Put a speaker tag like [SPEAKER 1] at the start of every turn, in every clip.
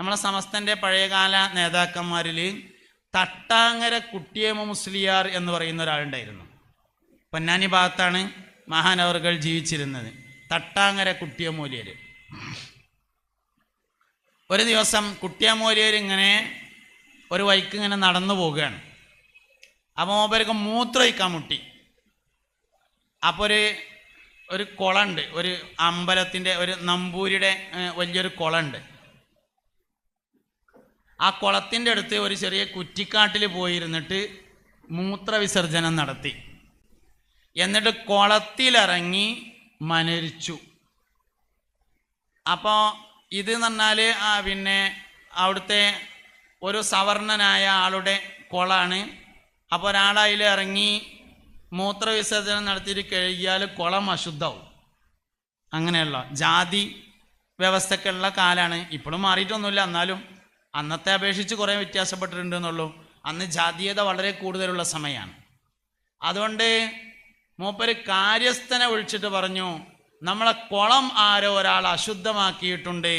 [SPEAKER 1] നമ്മളെ സമസ്തൻ്റെ പഴയകാല നേതാക്കന്മാരിൽ തട്ടാങ്ങര കുട്ടിയമ്മ മുസ്ലിയാർ എന്ന് പറയുന്ന ഒരാളുണ്ടായിരുന്നു. പൊന്നാനി ഭാഗത്താണ് മഹാനവറുകൾ ജീവിച്ചിരുന്നത്. തട്ടാങ്ങര കുട്ടിയമ്മൂലിയർ. ഒരു ദിവസം കുട്ടിയമ്മൂലിയർ ഇങ്ങനെ ഒരു വഴിക്ക് ഇങ്ങനെ നടന്നു പോവുകയാണ്. അപ്പോൾ മൂപ്പർക്ക് മൂത്രമൊഴിക്കാൻ മുട്ടി. അപ്പോൾ ഒരു കുളമുണ്ട്, ഒരു അമ്പലത്തിൻ്റെ ഒരു നമ്പൂരിയുടെ വലിയൊരു കുളമുണ്ട്. ആ കുളത്തിൻ്റെ അടുത്ത് ഒരു ചെറിയ കുറ്റിക്കാട്ടിൽ പോയിരുന്നിട്ട് മൂത്രവിസർജനം നടത്തി. എന്നിട്ട് കുളത്തിലിറങ്ങി മനരിച്ചു. അപ്പോൾ ഇത് എന്ന് പറഞ്ഞാൽ പിന്നെ അവിടുത്തെ ഒരു സവർണനായ ആളുടെ കുളമാണ്. അപ്പോൾ ഒരാളതിൽ ഇറങ്ങി മൂത്രവിസർജനം നടത്തിയിട്ട് കഴുകിയാൽ കുളം അശുദ്ധവും. അങ്ങനെയുള്ള ജാതി വ്യവസ്ഥക്കുള്ള കാലമാണ്. ഇപ്പോഴും മാറിയിട്ടൊന്നുമില്ല, എന്നാലും അന്നത്തെ അപേക്ഷിച്ച് കുറേ വ്യത്യാസപ്പെട്ടിട്ടുണ്ട് എന്നുള്ളൂ. അന്ന് ജാതീയത വളരെ കൂടുതലുള്ള സമയമാണ്. അതുകൊണ്ട് മൂപ്പര് കാര്യസ്ഥനെ വിളിച്ചിട്ട് പറഞ്ഞു, നമ്മളെ കുളം ആരോ ഒരാൾ അശുദ്ധമാക്കിയിട്ടുണ്ട്,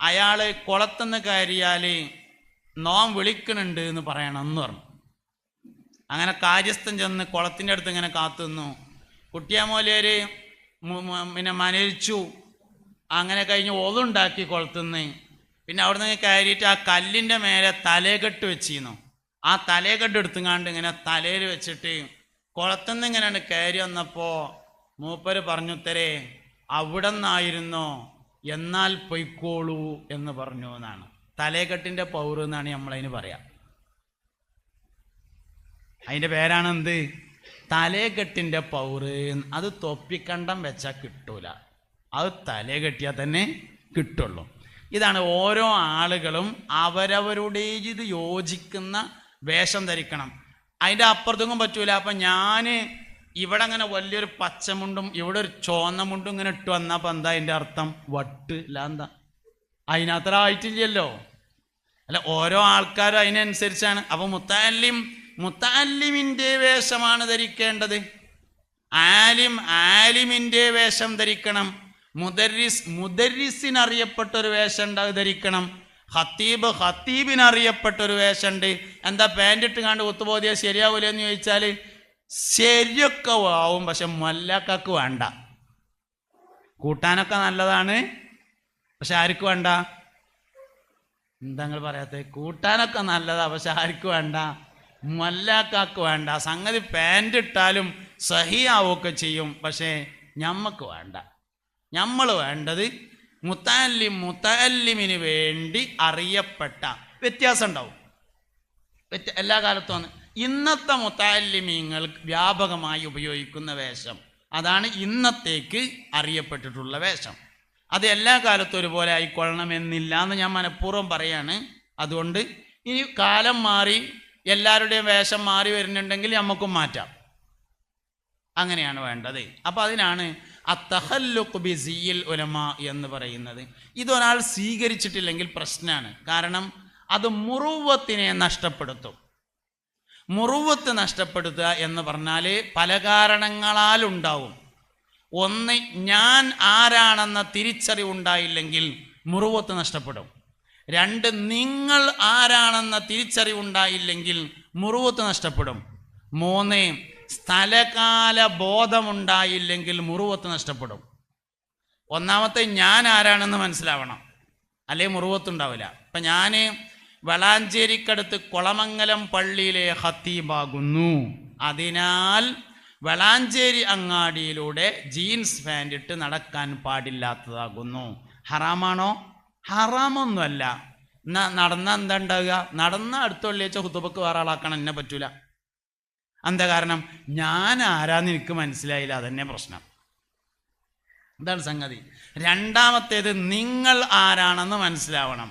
[SPEAKER 1] അയാൾ കുളത്തുനിന്ന് കയറിയാൽ നോം വിളിക്കണുണ്ട് എന്ന് പറയണം എന്ന് പറഞ്ഞു. അങ്ങനെ കാര്യസ്ഥൻ ചെന്ന് കുളത്തിൻ്റെ അടുത്ത് ഇങ്ങനെ കാത്തുനിന്നു. കുട്ടിയാമൂലിയർ പിന്നെ മനരിച്ചു. അങ്ങനെ കഴിഞ്ഞ് ഒതുണ്ടാക്കി കുളത്തുനിന്ന്. പിന്നെ അവിടെ നിന്ന് കയറിയിട്ട് ആ കല്ലിൻ്റെ മേലെ തലേകെട്ട് വെച്ചിരുന്നു. ആ തലേകെട്ട് എടുത്തുങ്ങാണ്ട് ഇങ്ങനെ തലയിൽ വെച്ചിട്ട് കുളത്തുനിന്ന് ഇങ്ങനെ കയറി വന്നപ്പോൾ മൂപ്പര് പറഞ്ഞു, തരേ അവിടെ നിന്നായിരുന്നോ, എന്നാൽ പൊയ്ക്കോളൂ എന്ന് പറഞ്ഞു എന്നാണ്. തലേകെട്ടിൻ്റെ പൗറ് എന്നാണ് നമ്മളതിന് പറയാം. അതിൻ്റെ പേരാണ് എന്ത്? തലേകെട്ടിൻ്റെ പൗറ്. അത് തൊപ്പിക്കണ്ടം വെച്ചാൽ കിട്ടൂല, അത് തലേ കെട്ടിയാൽ തന്നെ കിട്ടുള്ളൂ. ഇതാണ് ഓരോ ആളുകളും അവരവരുടേത് യോജിക്കുന്ന വേഷം ധരിക്കണം. അതിൻ്റെ അപ്പുറത്തൊന്നും പറ്റൂല. അപ്പം ഞാൻ ഇവിടെ അങ്ങനെ വലിയൊരു പച്ചമുണ്ടും ഇവിടെ ഒരു ചോന്ന മുണ്ടും ഇങ്ങനെ ഇട്ട് വന്നപ്പോൾ എന്താ അതിൻ്റെ അർത്ഥം? വട്ട് ഇല്ല, എന്താ അതിനത്ര ആയിട്ടില്ലല്ലോ. അല്ല, ഓരോ ആൾക്കാരും അതിനനുസരിച്ചാണ്. അപ്പോൾ മുത്തഅല്ലിമിൻ്റെ വേഷമാണ് ധരിക്കേണ്ടത്. ആലിമിൻ്റെ വേഷം ധരിക്കണം. മുദരിസിനറിയപ്പെട്ടൊരു വേഷം ധരിക്കണം. ഖത്തീബിനറിയപ്പെട്ടൊരു വേഷമുണ്ട്. എന്താ പാൻറ് ഇട്ട് കണ്ട് ഒത്തുപോതിയാൽ ശരിയാവൂല എന്ന് ചോദിച്ചാൽ ശരിയൊക്കെ ആവും, പക്ഷെ മൊല്ലാക്കാക്ക് വേണ്ട. കൂട്ടാനൊക്കെ നല്ലതാണ്, പക്ഷെ ആർക്ക് വേണ്ട? എന്താ നിങ്ങൾ പറയാത്തത്? കൂട്ടാനൊക്കെ നല്ലതാ, പക്ഷെ ആർക്ക് വേണ്ട? മൊല്ലാക്കാക്ക് വേണ്ട. സംഗതി പാൻറ് ഇട്ടാലും സഹിയാവൊക്കെ ചെയ്യും, പക്ഷേ ഞമ്മക്ക് വേണ്ട. നമ്മൾ വേണ്ടത് മുത്തഅല്ലിമിന് വേണ്ടി അറിയപ്പെട്ട വ്യത്യാസം ഉണ്ടാവും എല്ലാ കാലത്തും. ഇന്നത്തെ മുത്തഅല്ലിമീങ്ങൾ വ്യാപകമായി ഉപയോഗിക്കുന്ന വേഷം, അതാണ് ഇന്നത്തേക്ക് അറിയപ്പെട്ടിട്ടുള്ള വേഷം. അത് എല്ലാ കാലത്തും ഒരുപോലെ ആയിക്കൊള്ളണമെന്നില്ല എന്ന് ഞാൻ മനഃപൂർവ്വം പറയാണ്. അതുകൊണ്ട് ഇനി കാലം മാറി എല്ലാവരുടെയും വേഷം മാറി വരുന്നുണ്ടെങ്കിൽ നമുക്കും മാറ്റാം. അങ്ങനെയാണ് വേണ്ടത്. അപ്പം അതിനാണ് അത്തഹല്ലുഖ് ബിസിയിൽ ഉലമാ എന്ന് പറയുന്നത്. ഇതൊരാൾ സ്വീകരിച്ചിട്ടില്ലെങ്കിൽ പ്രശ്നമാണ്. കാരണം അത് മുറുവത്തിനെ നഷ്ടപ്പെടുത്തും. മുറുവത്ത് നഷ്ടപ്പെടുത്തുക എന്ന് പറഞ്ഞാൽ പല കാരണങ്ങളാലുണ്ടാവും. ഒന്ന്, ഞാൻ ആരാണെന്ന തിരിച്ചറിവുണ്ടായില്ലെങ്കിൽ മുറുവത്ത് നഷ്ടപ്പെടും. രണ്ട്, നിങ്ങൾ ആരാണെന്ന തിരിച്ചറിവുണ്ടായില്ലെങ്കിൽ മുറുവത്ത് നഷ്ടപ്പെടും. മൂന്ന്, സ്ഥലകാല ബോധമുണ്ടായില്ലെങ്കിൽ മുറുവത്ത് നഷ്ടപ്പെടും. ഒന്നാമത്തെ ഞാൻ ആരാണെന്ന് മനസ്സിലാവണം, അല്ലെങ്കിൽ മുറുവത്തുണ്ടാവില്ല. ഇപ്പം ഞാൻ വളാഞ്ചേരിക്കടുത്ത് കൊളമംഗലം പള്ളിയിലെ ഖത്തീബാകുന്നു, അതിനാൽ വളാഞ്ചേരി അങ്ങാടിയിലൂടെ ജീൻസ് പാൻ്റ് ഇട്ട് നടക്കാൻ പാടില്ലാത്തതാകുന്നു. ഹറാമാണോ? ഹറാമൊന്നുമല്ല. നടന്നാൽ എന്താ ഉണ്ടാവുക? നടന്ന അടുത്തുള്ള ഹുതുബക്ക് വേറെ ആളാക്കണം, എന്നെ പറ്റൂല. എന്താ കാരണം? ഞാൻ ആരാന്ന് എനിക്ക് മനസ്സിലായില്ല, അതന്നെ പ്രശ്നം. ഇതാണ് സംഗതി. രണ്ടാമത്തേത്, നിങ്ങൾ ആരാണെന്ന് മനസ്സിലാവണം.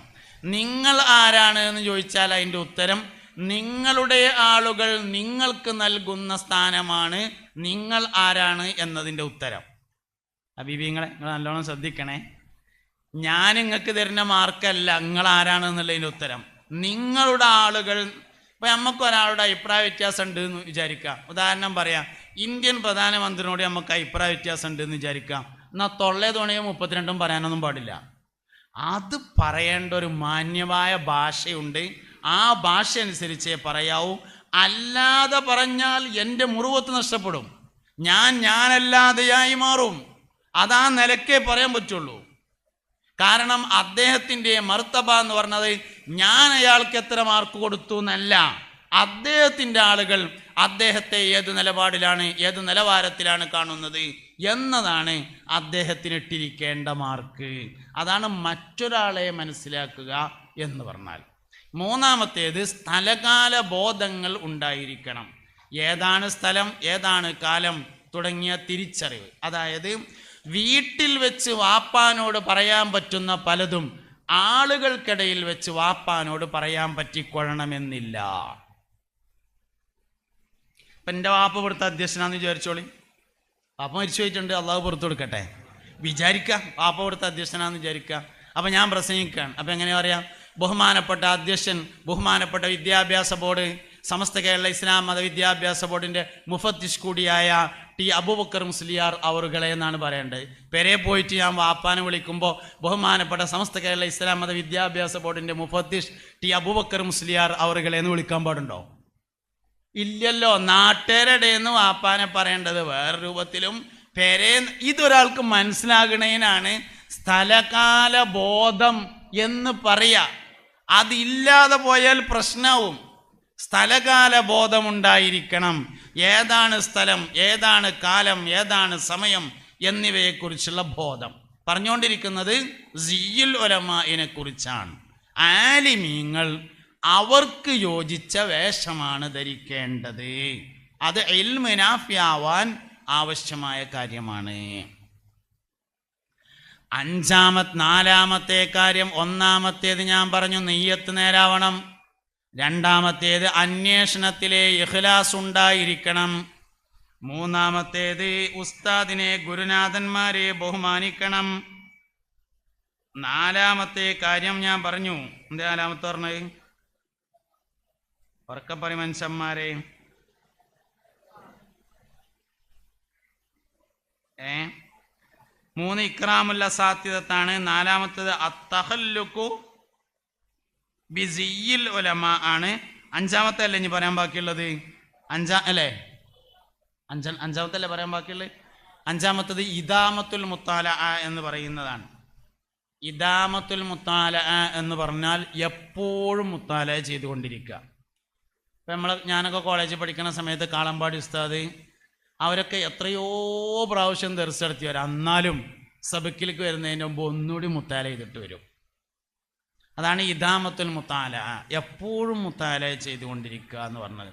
[SPEAKER 1] നിങ്ങൾ ആരാണ് എന്ന് ചോദിച്ചാൽ അതിൻ്റെ ഉത്തരം നിങ്ങളുടെ ആളുകൾ നിങ്ങൾക്ക് നൽകുന്ന സ്ഥാനമാണ് നിങ്ങൾ ആരാണ് എന്നതിൻ്റെ ഉത്തരം. ഹബീബിങ്ങളെ, നിങ്ങൾ നല്ലോണം ശ്രദ്ധിക്കണേ. ഞാൻ നിങ്ങൾക്ക് തരുന്ന മാർക്കല്ല നിങ്ങൾ ആരാണ് എന്നുള്ളതിൻ്റെ ഉത്തരം. നിങ്ങളുടെ ആളുകൾ. ഇപ്പം നമുക്ക് ഒരാളുടെ അഭിപ്രായ വ്യത്യാസം ഉണ്ട് എന്ന് വിചാരിക്കാം. ഉദാഹരണം പറയാം, ഇന്ത്യൻ പ്രധാനമന്ത്രിയോട് നമുക്ക് അഭിപ്രായ വ്യത്യാസം ഉണ്ട് എന്ന് വിചാരിക്കാം. എന്നാൽ തൊള്ളേ തോണിയോ 32 പറയാനൊന്നും പാടില്ല. അത് പറയേണ്ട ഒരു മാന്യമായ ഭാഷയുണ്ട്. ആ ഭാഷ അനുസരിച്ചേ പറയാവൂ. അല്ലാതെ പറഞ്ഞാൽ എൻ്റെ മുറുവത്ത് നഷ്ടപ്പെടും, ഞാനല്ലാതെയായി മാറും. അതാ നിലക്കേ പറയാൻ പറ്റുള്ളൂ. കാരണം അദ്ദേഹത്തിൻ്റെ മർത്തബ എന്ന് പറഞ്ഞത് ഞാൻ അയാൾക്ക് എത്ര മാർക്ക് കൊടുത്തു എന്നല്ല, അദ്ദേഹത്തിൻ്റെ ആളുകൾ അദ്ദേഹത്തെ ഏത് നിലപാടിലാണ്, ഏത് നിലവാരത്തിലാണ് കാണുന്നത് എന്നതാണ് അദ്ദേഹത്തിന് ഇട്ടിരിക്കേണ്ട മാർക്ക്. അതാണ് മറ്റൊരാളെ മനസ്സിലാക്കുക എന്ന് പറഞ്ഞാൽ. മൂന്നാമത്തേത് സ്ഥലകാല ബോധങ്ങൾ ഉണ്ടായിരിക്കണം. ഏതാണ് സ്ഥലം, ഏതാണ് കാലം തുടങ്ങിയ തിരിച്ചറിവ്. അതായത് വീട്ടിൽ വെച്ച് വാപ്പാനോട് പറയാൻ പറ്റുന്ന പലതും ആളുകൾക്കിടയിൽ വെച്ച് വാപ്പാനോട് പറയാൻ പറ്റിക്കൊള്ളണമെന്നില്ല. ഇപ്പം എൻ്റെ വാപ്പ ഇവിടുത്തെ അധ്യക്ഷനാന്ന് വിചാരിച്ചോളി, വാപ്പ മരിച്ചു പോയിട്ടുണ്ട്, അള്ളാഹു പുറത്തു കൊടുക്കട്ടെ, വിചാരിക്കുക വാപ്പ ഇവിടുത്തെ അധ്യക്ഷനാന്ന് വിചാരിക്കുക. അപ്പം ഞാൻ പ്രസംഗിക്കുകയാണ്. അപ്പം എങ്ങനെ പറയാം, ബഹുമാനപ്പെട്ട അധ്യക്ഷൻ, ബഹുമാനപ്പെട്ട വിദ്യാഭ്യാസ ബോർഡ്, സമസ്ത കേരള ഇസ്ലാം മത വിദ്യാഭ്യാസ ബോർഡിൻ്റെ മുഫത്തിഷ് കൂടിയായ ടി അബൂബക്കർ മുസ്ലിയാർ അവറുകളെ എന്നാണ് പറയേണ്ടത്. പെരെ പോയിട്ട് ഞാൻ വാപ്പാനെ വിളിക്കുമ്പോൾ ബഹുമാനപ്പെട്ട സമസ്ത കേരള ഇസ്ലാം മത വിദ്യാഭ്യാസ ബോർഡിൻ്റെ മുഫത്തിഷ് ടി അബൂബക്കർ മുസ്ലിയാർ അവറുകളെ എന്ന് വിളിക്കാൻ പാടുണ്ടോ? ഇല്ലല്ലോ. നാട്ടുകാരുടെ നിന്ന് വാപ്പാനെ പറയേണ്ടത് വേറെ രൂപത്തിലും. പെരെ ഇതൊരാൾക്ക് മനസ്സിലാകണേനാണ് സ്ഥലകാല ബോധം എന്ന് പറയാ. അതില്ലാതെ പോയാൽ പ്രശ്നവും. സ്ഥലകാല ബോധമുണ്ടായിരിക്കണം. ഏതാണ് സ്ഥലം, ഏതാണ് കാലം, ഏതാണ് സമയം എന്നിവയെക്കുറിച്ചുള്ള ബോധം. പറഞ്ഞുകൊണ്ടിരിക്കുന്നത് സിയ്യുൽ ഉലമാഇനെ കുറിച്ചാണ്. ആലിമീങ്ങൾ അവർക്ക് യോജിച്ച വേഷമാണ് ധരിക്കേണ്ടത്. അത് ഇൽമു നാഫിയാവാൻ ആവശ്യമായ കാര്യമാണ്. നാലാമത്തെ കാര്യം, ഒന്നാമത്തേത് ഞാൻ പറഞ്ഞു നിയ്യത്ത് നേരാവണം. രണ്ടാമത്തേത് അന്വേഷണത്തിലെ ഇഖ്ലാസ് ഉണ്ടായിരിക്കണം. മൂന്നാമത്തേത് ഉസ്താദിനെ, ഗുരുനാഥന്മാരെ ബഹുമാനിക്കണം. നാലാമത്തെ കാര്യം ഞാൻ പറഞ്ഞു. എന്താ നാലാമത്തെ പറഞ്ഞത്? ഉറക്കപ്പറി മനുഷ്യന്മാരെ, മൂന്ന് ഇക്റാമുൽ അസാത്തിദത്താണ്. നാലാമത്തേത് അത്തഖല്ലുഖു ബിസിയ്യിൽ ഉലമ ആണ്. അഞ്ചാമത്തെ അല്ലേ ഇനി പറയാൻ ബാക്കിയുള്ളത്? അഞ്ചാമത്തെ അല്ലേ പറയാൻ ബാക്കിയുള്ളത്? അഞ്ചാമത്തത് ഇദാമത്തുൽ മുത്താല എന്ന് പറയുന്നതാണ്. ഇദാമത്തുൽ മുത്താല എന്ന് പറഞ്ഞാൽ എപ്പോഴും മുത്താല ചെയ്തുകൊണ്ടിരിക്കുക. ഇപ്പം ഞാനൊക്കെ കോളേജിൽ പഠിക്കുന്ന സമയത്ത് കാളമ്പാടി ഉസ്താദ് അവരൊക്കെ എത്രയോ പ്രാവശ്യം ദർസ് നടത്തിയവർ, എന്നാലും സബക്കിലേക്ക് വരുന്നതിന് മുമ്പ് ഒന്നുകൂടി മുത്താല ചെയ്തിട്ട് വരും. അതാണ് ഇദാമത്തുൽ മുത്താല, എപ്പോഴും മുത്താല ചെയ്തുകൊണ്ടിരിക്കുക എന്ന് പറഞ്ഞത്.